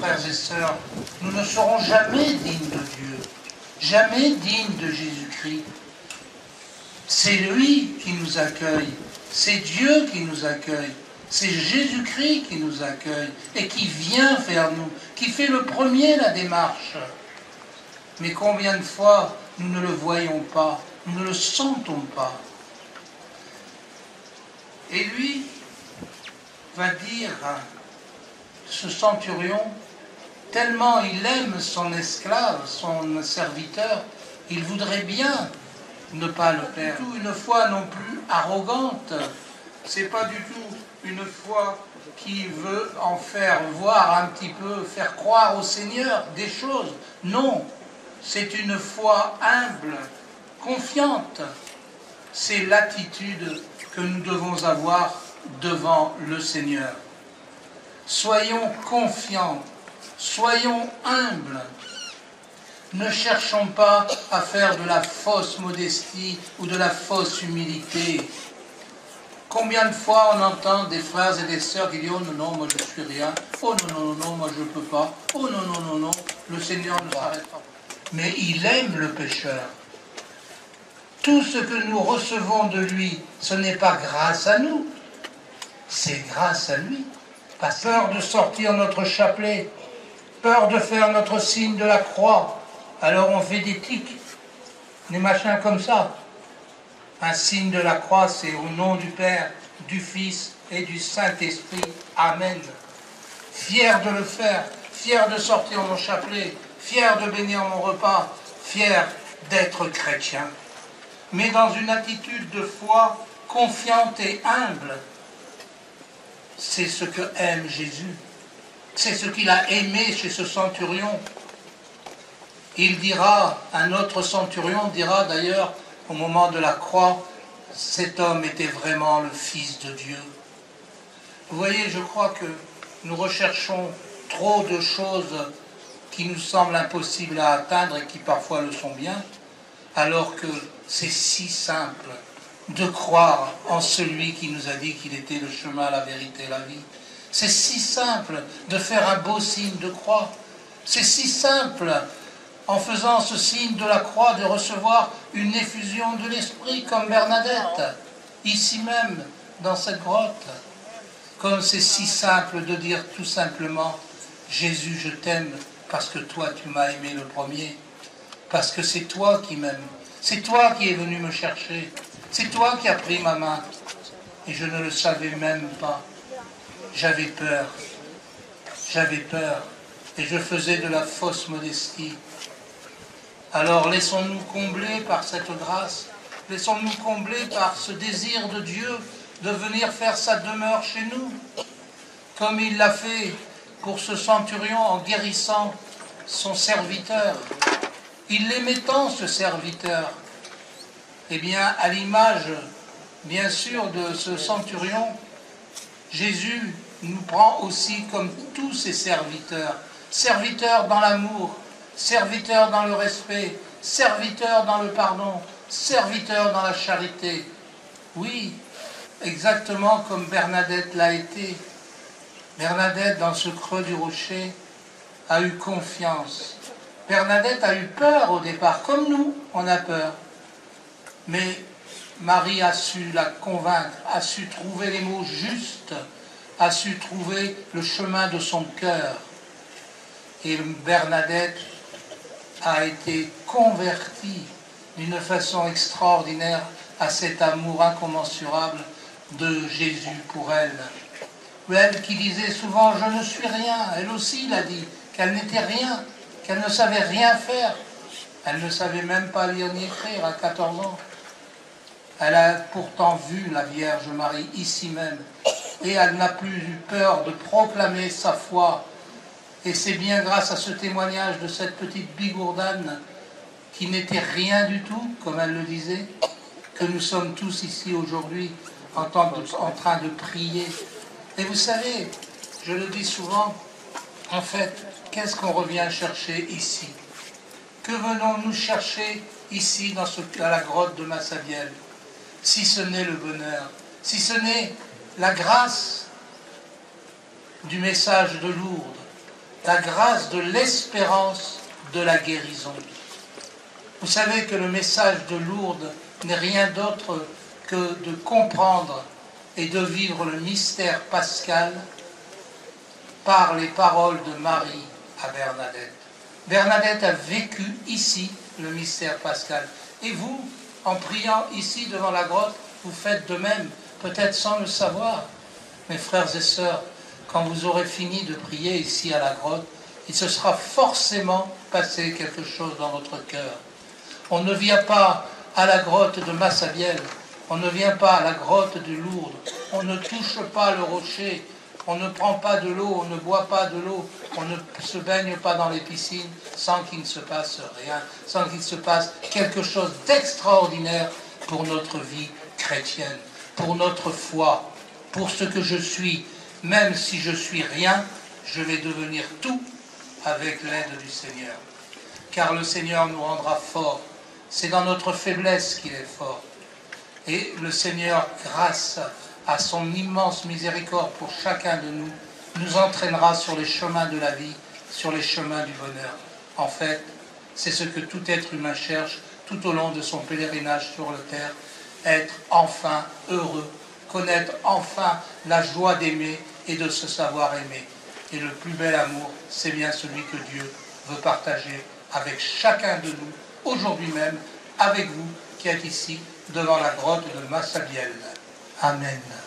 frères et sœurs, nous ne serons jamais dignes de Dieu, jamais dignes de Jésus-Christ. C'est lui qui nous accueille, c'est Dieu qui nous accueille, c'est Jésus-Christ qui nous accueille et qui vient vers nous, qui fait le premier la démarche. Mais combien de fois nous ne le voyons pas, nous ne le sentons pas. Et lui va dire, ce centurion, tellement il aime son esclave, son serviteur, il voudrait bien ne pas le perdre. Pas du tout une foi non plus arrogante, c'est pas du tout une foi qui veut en faire voir un petit peu, faire croire au Seigneur des choses. Non, c'est une foi humble, confiante. C'est l'attitude que nous devons avoir devant le Seigneur. Soyons confiants, soyons humbles. Ne cherchons pas à faire de la fausse modestie ou de la fausse humilité. Combien de fois on entend des frères et des sœurs qui disent « Oh non, non, moi je suis rien. Oh non, non, non, moi je ne peux pas. Oh non, non, non, non, le Seigneur ne s'arrête pas. » Mais il aime le pécheur. Tout ce que nous recevons de lui, ce n'est pas grâce à nous, c'est grâce à lui. Pas peur de sortir notre chapelet, peur de faire notre signe de la croix. Alors on fait des tics, des machins comme ça. Un signe de la croix, c'est au nom du Père, du Fils et du Saint-Esprit. Amen. Fier de le faire, fier de sortir mon chapelet, fier de bénir mon repas, fier d'être chrétien. Mais dans une attitude de foi confiante et humble. C'est ce que aime Jésus. C'est ce qu'il a aimé chez ce centurion. Il dira, un autre centurion dira d'ailleurs, au moment de la croix, cet homme était vraiment le Fils de Dieu. Vous voyez, je crois que nous recherchons trop de choses qui nous semblent impossibles à atteindre et qui parfois le sont bien, alors que c'est si simple de croire en celui qui nous a dit qu'il était le chemin, la vérité et la vie. C'est si simple de faire un beau signe de croix. C'est si simple, en faisant ce signe de la croix, de recevoir une effusion de l'esprit comme Bernadette, ici même, dans cette grotte. Comme c'est si simple de dire tout simplement « Jésus, je t'aime parce que toi, tu m'as aimé le premier. Parce que c'est toi qui m'aimes. C'est toi qui es venu me chercher. C'est toi qui as pris ma main. Et je ne le savais même pas. J'avais peur. J'avais peur. Et je faisais de la fausse modestie. Alors laissons-nous combler par cette grâce. Laissons-nous combler par ce désir de Dieu de venir faire sa demeure chez nous. Comme il l'a fait pour ce centurion en guérissant son serviteur. Il l'aimait tant, ce serviteur. Eh bien, à l'image, bien sûr, de ce centurion, Jésus nous prend aussi comme tous ses serviteurs. Serviteurs dans l'amour, serviteurs dans le respect, serviteurs dans le pardon, serviteurs dans la charité. Oui, exactement comme Bernadette l'a été. Bernadette, dans ce creux du rocher, a eu confiance. Bernadette a eu peur au départ, comme nous, on a peur. Mais Marie a su la convaincre, a su trouver les mots justes, a su trouver le chemin de son cœur. Et Bernadette a été convertie d'une façon extraordinaire à cet amour incommensurable de Jésus pour elle. Elle qui disait souvent « je ne suis rien », elle aussi l'a dit, qu'elle n'était rien, qu'elle ne savait rien faire. Elle ne savait même pas lire ni écrire à 14 ans. Elle a pourtant vu la Vierge Marie ici même, et elle n'a plus eu peur de proclamer sa foi. Et c'est bien grâce à ce témoignage de cette petite bigourdane qui n'était rien du tout, comme elle le disait, que nous sommes tous ici aujourd'hui en train de prier. Et vous savez, je le dis souvent, en fait, qu'est-ce qu'on revient chercher ici? Que venons-nous chercher ici à la grotte de Massabielle? Si ce n'est le bonheur, si ce n'est la grâce du message de Lourdes, la grâce de l'espérance de la guérison. Vous savez que le message de Lourdes n'est rien d'autre que de comprendre et de vivre le mystère pascal par les paroles de Marie à Bernadette. Bernadette a vécu ici le mystère pascal. Et vous, en priant ici devant la grotte, vous faites de même, peut-être sans le savoir. Mes frères et sœurs, quand vous aurez fini de prier ici à la grotte, il se sera forcément passé quelque chose dans votre cœur. On ne vient pas à la grotte de Massabielle, on ne vient pas à la grotte de Lourdes, on ne touche pas le rocher, on ne prend pas de l'eau, on ne boit pas de l'eau, on ne se baigne pas dans les piscines sans qu'il ne se passe rien, sans qu'il se passe quelque chose d'extraordinaire pour notre vie chrétienne, pour notre foi, pour ce que je suis. Même si je suis rien, je vais devenir tout avec l'aide du Seigneur. Car le Seigneur nous rendra forts. C'est dans notre faiblesse qu'il est fort. Et le Seigneur, grâce à son immense miséricorde pour chacun de nous, nous entraînera sur les chemins de la vie, sur les chemins du bonheur. En fait, c'est ce que tout être humain cherche tout au long de son pèlerinage sur la terre, être enfin heureux, connaître enfin la joie d'aimer et de se savoir aimer. Et le plus bel amour, c'est bien celui que Dieu veut partager avec chacun de nous, aujourd'hui même, avec vous qui êtes ici, devant la grotte de Massabielle. Amen.